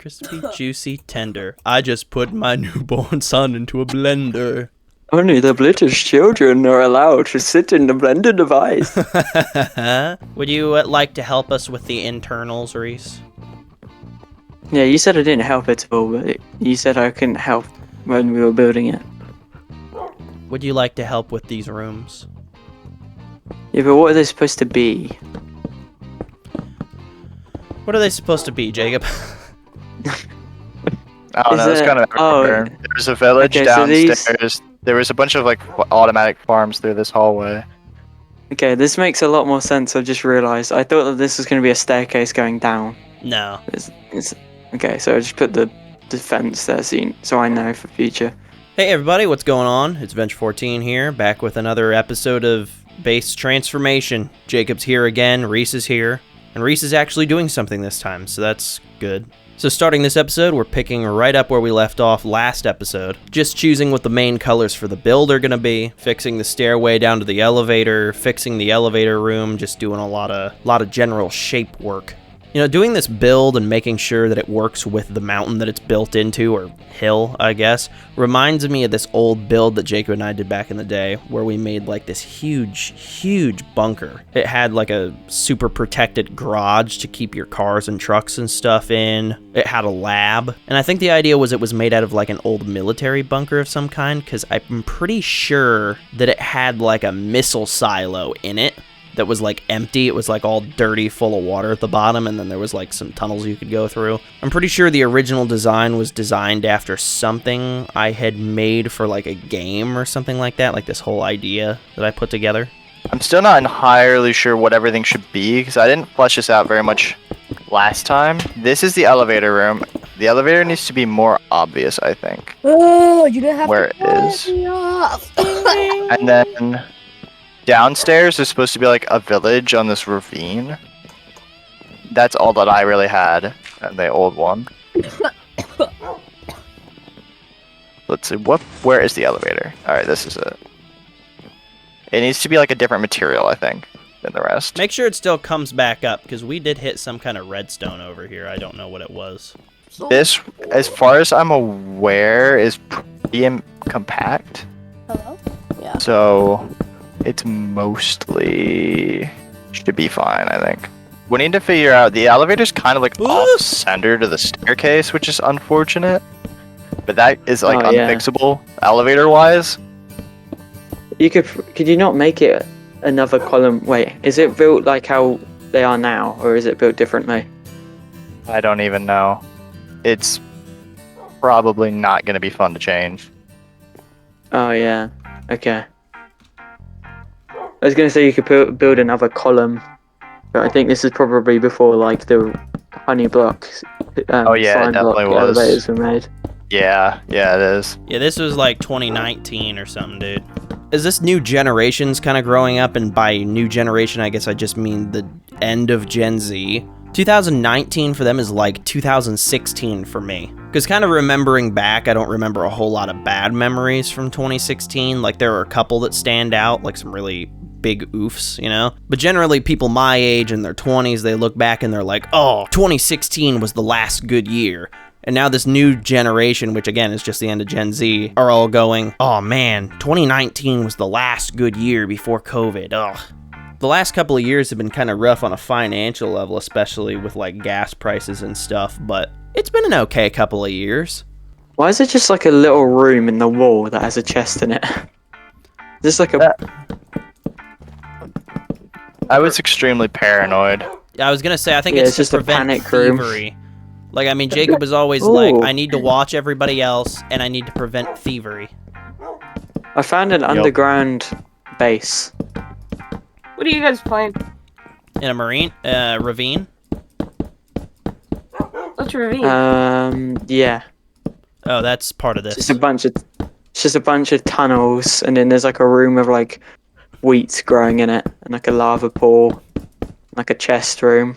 Crispy, juicy, tender. I just put my newborn son into a blender. Only the British children are allowed to sit in the blender device. Would you like to help us with the internals, Reese? Yeah, you said I didn't help at all, but you said I couldn't help when we were building it. Would you like to help with these rooms? Yeah, but what are they supposed to be? What are they supposed to be, Jacob? I don't know, it's kind of everywhere. There's a village downstairs. There was a bunch of like automatic farms through this hallway. Okay, this makes a lot more sense. I just realized. I thought that this was going to be a staircase going down. No. Okay, so I just put the fence there so I know for future. Hey everybody, what's going on? It's Venture14 here, back with another episode of Base Transformation. Jacob's here again, Reese is here, and Reese is actually doing something this time, so that's good. So starting this episode, we're picking right up where we left off last episode. Just choosing what the main colors for the build are going to be, fixing the stairway down to the elevator, fixing the elevator room, just doing a lot of general shape work. You know, doing this build and making sure that it works with the mountain that it's built into, or hill, I guess, reminds me of this old build that Jacob and I did back in the day, where we made like this huge bunker. It had like a super protected garage to keep your cars and trucks and stuff in. It had a lab, and I think the idea was it was made out of like an old military bunker of some kind, because I'm pretty sure that it had like a missile silo in it that was like empty. It was like all dirty, full of water at the bottom, and then there was like some tunnels you could go through. I'm pretty sure the original design was designed after something I had made for like a game or something like that, like this whole idea that I put together. I'm still not entirely sure what everything should be, because I didn't flesh this out very much last time. This is the elevator room. The elevator needs to be more obvious, I think. Oh, you didn't have where to it is. me off. And then downstairs is supposed to be like a village on this ravine. That's all that I really had in the old one. Let's see, where is the elevator? Alright, this is it. It needs to be like a different material, I think, than the rest. Make sure it still comes back up, because we did hit some kind of redstone over here. I don't know what it was. This, as far as I'm aware, is pretty compact. Hello? Yeah. So it's mostly should be fine, I think. We need to figure out, the elevator's kind of like off-center to the staircase, which is unfortunate. But that is like unfixable, elevator-wise. Could you not make it another column? Wait, is it built like how they are now, or is it built differently? I don't even know. It's probably not going to be fun to change. Oh yeah, okay. I was going to say you could build another column, but I think this is probably before like the honey blocks. Oh yeah, it definitely was. Elevators were made. Yeah, it is. Yeah, this was like 2019 or something, dude. As this new generation's kind of growing up, and by new generation, I guess I just mean the end of Gen Z. 2019 for them is like 2016 for me. Because kind of remembering back, I don't remember a whole lot of bad memories from 2016. Like there are a couple that stand out, like some really big oofs, you know? But generally people my age in their 20s, they look back and they're like, oh, 2016 was the last good year. And now this new generation, which again is just the end of Gen Z, are all going, oh man, 2019 was the last good year before COVID, ugh. The last couple of years have been kind of rough on a financial level, especially with like gas prices and stuff, but it's been an okay couple of years. Why is it just like a little room in the wall that has a chest in it? Just like a... I was extremely paranoid. I was gonna say, I think it's just to a prevent panic room. thievery. Like, I mean, Jacob is always like, I need to watch everybody else, and I need to prevent thievery. I found an underground base. What are you guys playing? In a ravine? What's ravine? Yeah. Oh, that's part of this. It's just a bunch of tunnels, and then there's like a room with like wheat growing in it, and like a lava pool, like a chest room.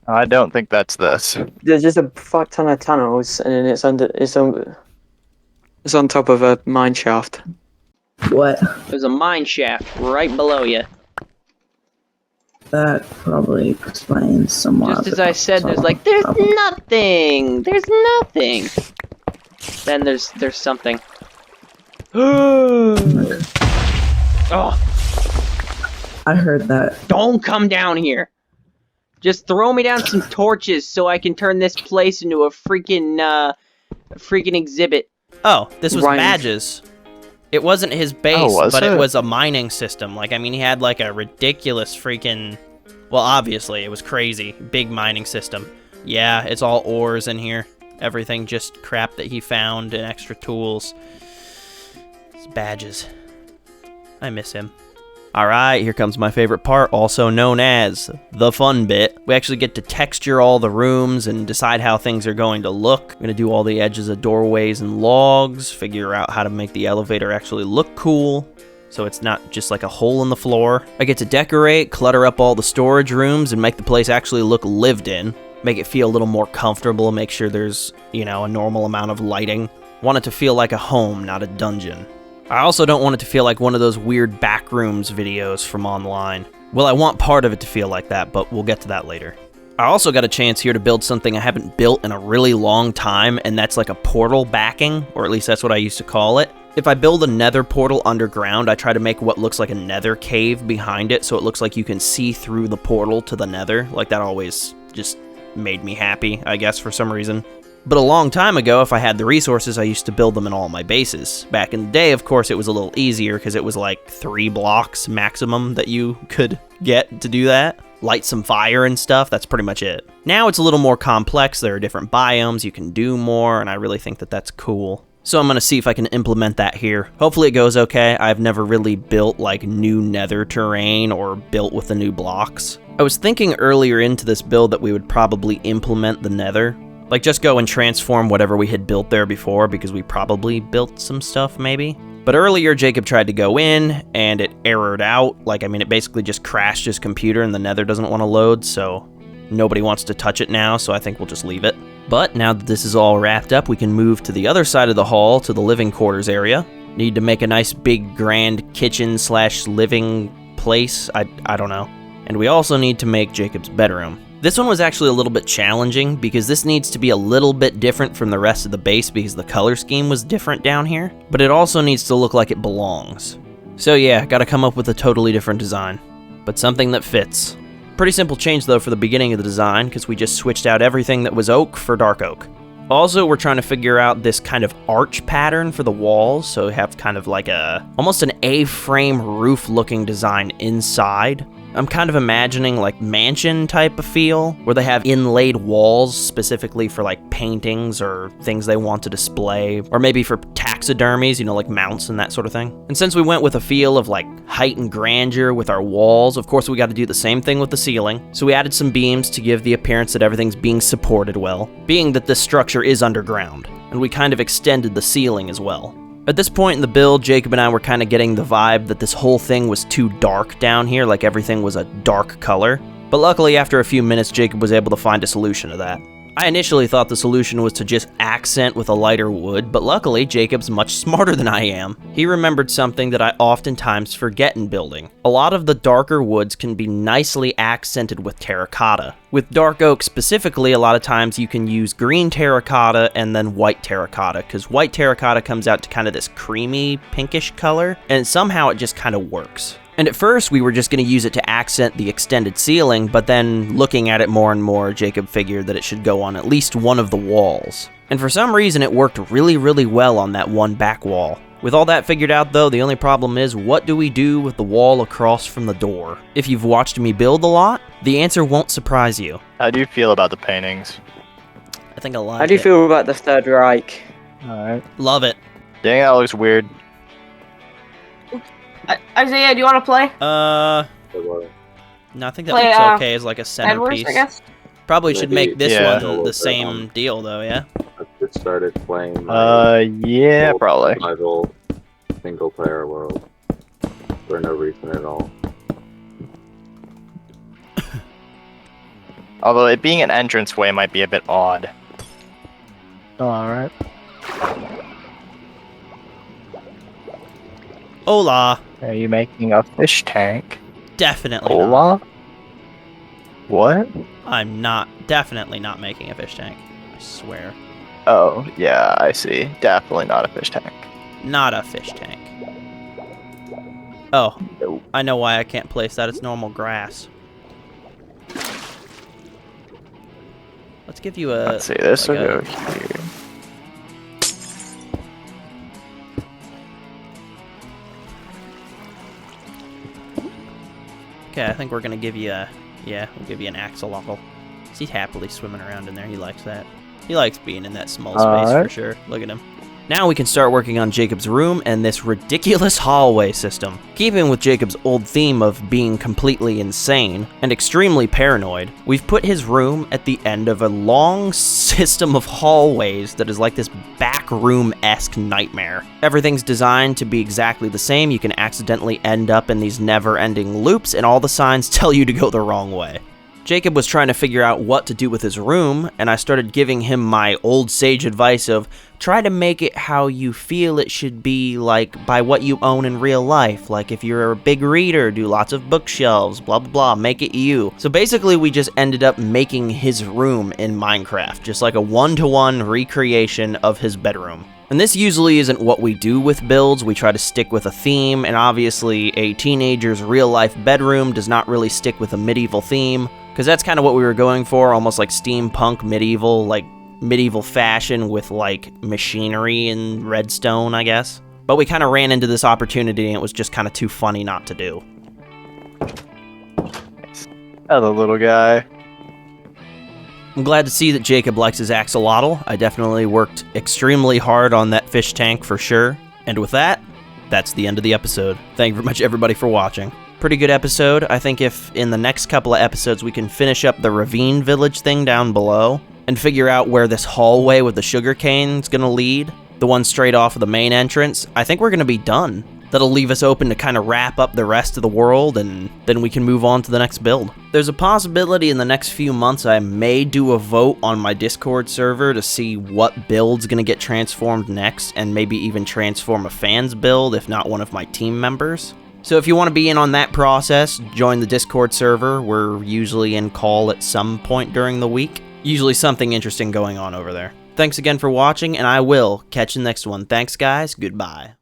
I don't think that's this. There's just a fuck ton of tunnels, and then it's on top of a mine shaft. What? There's a mine shaft right below you. That probably explains somewhat. Just as I said, there's like, there's nothing. There's nothing. Then there's something. Oh, I heard that. don't come down here. Just throw me down some torches so I can turn this place into a freaking exhibit. Oh, this was Ryan. Badge's. It wasn't his base, was but it it? was a mining system. Like, I mean, he had like a ridiculous freaking... Well, obviously, it was crazy. Big mining system. Yeah, it's all ores in here. Everything just crap that he found and extra tools. It's Badge's. I miss him. Alright, here comes my favorite part, also known as the fun bit. We actually get to texture all the rooms and decide how things are going to look. I'm going to do all the edges of doorways and logs, figure out how to make the elevator actually look cool, so it's not just like a hole in the floor. I get to decorate, clutter up all the storage rooms, and make the place actually look lived in. Make it feel a little more comfortable, make sure there's, you know, a normal amount of lighting. Want it to feel like a home, not a dungeon. I also don't want it to feel like one of those weird backrooms videos from online. Well, I want part of it to feel like that, but we'll get to that later. I also got a chance here to build something I haven't built in a really long time, and that's like a portal backing, or at least that's what I used to call it. If I build a nether portal underground, I try to make what looks like a nether cave behind it, so it looks like you can see through the portal to the nether. Like, that always just made me happy, I guess, for some reason. But a long time ago, if I had the resources, I used to build them in all my bases. Back in the day, of course, it was a little easier because it was like 3 blocks maximum that you could get to do that. Light some fire and stuff, that's pretty much it. Now it's a little more complex, there are different biomes, you can do more, and I really think that that's cool. So I'm going to see if I can implement that here. Hopefully it goes okay. I've never really built like new nether terrain or built with the new blocks. I was thinking earlier into this build that we would probably implement the nether. Like, just go and transform whatever we had built there before, because we probably built some stuff, maybe. But earlier, Jacob tried to go in, and it errored out. Like, I mean, it basically just crashed his computer, and the nether doesn't want to load, so nobody wants to touch it now, so I think we'll just leave it. But now that this is all wrapped up, we can move to the other side of the hall, to the living quarters area. Need to make a nice big grand kitchen slash living place, I don't know. And we also need to make Jacob's bedroom. This one was actually a little bit challenging because this needs to be a little bit different from the rest of the base because the color scheme was different down here, but it also needs to look like it belongs. So yeah, gotta come up with a totally different design, but something that fits. Pretty simple change though for the beginning of the design because we just switched out everything that was oak for dark oak. Also, we're trying to figure out this kind of arch pattern for the walls, so we have kind of like almost an A-frame roof looking design inside. I'm kind of imagining like mansion type of feel, where they have inlaid walls specifically for like paintings or things they want to display, or maybe for taxidermies, you know, like mounts and that sort of thing. And since we went with a feel of like height and grandeur with our walls, of course we got to do the same thing with the ceiling. So we added some beams to give the appearance that everything's being supported well, being that this structure is underground, and we kind of extended the ceiling as well. At this point in the build, Jacob and I were kind of getting the vibe that this whole thing was too dark down here, like everything was a dark color. But luckily, after a few minutes, Jacob was able to find a solution to that. I initially thought the solution was to just accent with a lighter wood, but luckily, Jacob's much smarter than I am. He remembered something that I oftentimes forget in building. A lot of the darker woods can be nicely accented with terracotta. With dark oak specifically, a lot of times you can use green terracotta and then white terracotta, because white terracotta comes out to kind of this creamy, pinkish color, and somehow it just kind of works. And at first, we were just going to use it to accent the extended ceiling, but then looking at it more and more, Jacob figured that it should go on at least one of the walls. And for some reason, it worked really, really well on that one back wall. With all that figured out though, the only problem is, what do we do with the wall across from the door? If you've watched me build a lot, the answer won't surprise you. How do you feel about the paintings? I think I like it. How do you feel about the Third Reich? Alright. Love it. Dang, that looks weird. Isaiah, do you want to play? No, I think that Play, looks okay as like a Edwards, centerpiece. I guess. Probably should Maybe- make this Yeah. one the same deal though, yeah? I just started playing Yeah, probably. survival single player world for no reason at all. Although it being an entranceway might be a bit odd. Alright. Hola. Are you making a fish tank? Definitely not. Hola? What? I'm definitely not making a fish tank. I swear. Oh, yeah, I see. Definitely not a fish tank. Not a fish tank. Oh, Nope. I know why I can't place that. It's normal grass. Let's give you a... Let's see, this like will a- go here. Okay, I think we're gonna give you a... Yeah, we'll give you an axolotl. He's happily swimming around in there. He likes that. He likes being in that small space for Alright. sure. Look at him. Now we can start working on Jacob's room and this ridiculous hallway system. Keeping with Jacob's old theme of being completely insane and extremely paranoid, we've put his room at the end of a long system of hallways that is like this back room-esque nightmare. Everything's designed to be exactly the same. You can accidentally end up in these never-ending loops, and all the signs tell you to go the wrong way. Jacob was trying to figure out what to do with his room, and I started giving him my old sage advice of try to make it how you feel it should be, like by what you own in real life. Like if you're a big reader, do lots of bookshelves, blah blah blah, make it you. So basically we just ended up making his room in Minecraft, just like a one-to-one recreation of his bedroom. And this usually isn't what we do with builds. We try to stick with a theme, and obviously a teenager's real-life bedroom does not really stick with a medieval theme, because that's kind of what we were going for, almost like steampunk medieval, like medieval fashion with like machinery and redstone, I guess. But we kind of ran into this opportunity, and it was just kind of too funny not to do. Hello, little guy. I'm glad to see that Jacob likes his axolotl. I definitely worked extremely hard on that fish tank for sure. And with that, that's the end of the episode. Thank you very much everybody for watching. Pretty good episode. I think if in the next couple of episodes we can finish up the ravine village thing down below and figure out where this hallway with the sugarcane is going to lead, the one straight off of the main entrance, I think we're going to be done. That'll leave us open to kind of wrap up the rest of the world, and then we can move on to the next build. There's a possibility in the next few months I may do a vote on my Discord server to see what build's gonna get transformed next, and maybe even transform a fan's build, if not one of my team members. So if you want to be in on that process, join the Discord server. We're usually in call at some point during the week. Usually something interesting going on over there. Thanks again for watching, and I will catch you next one. Thanks guys, goodbye.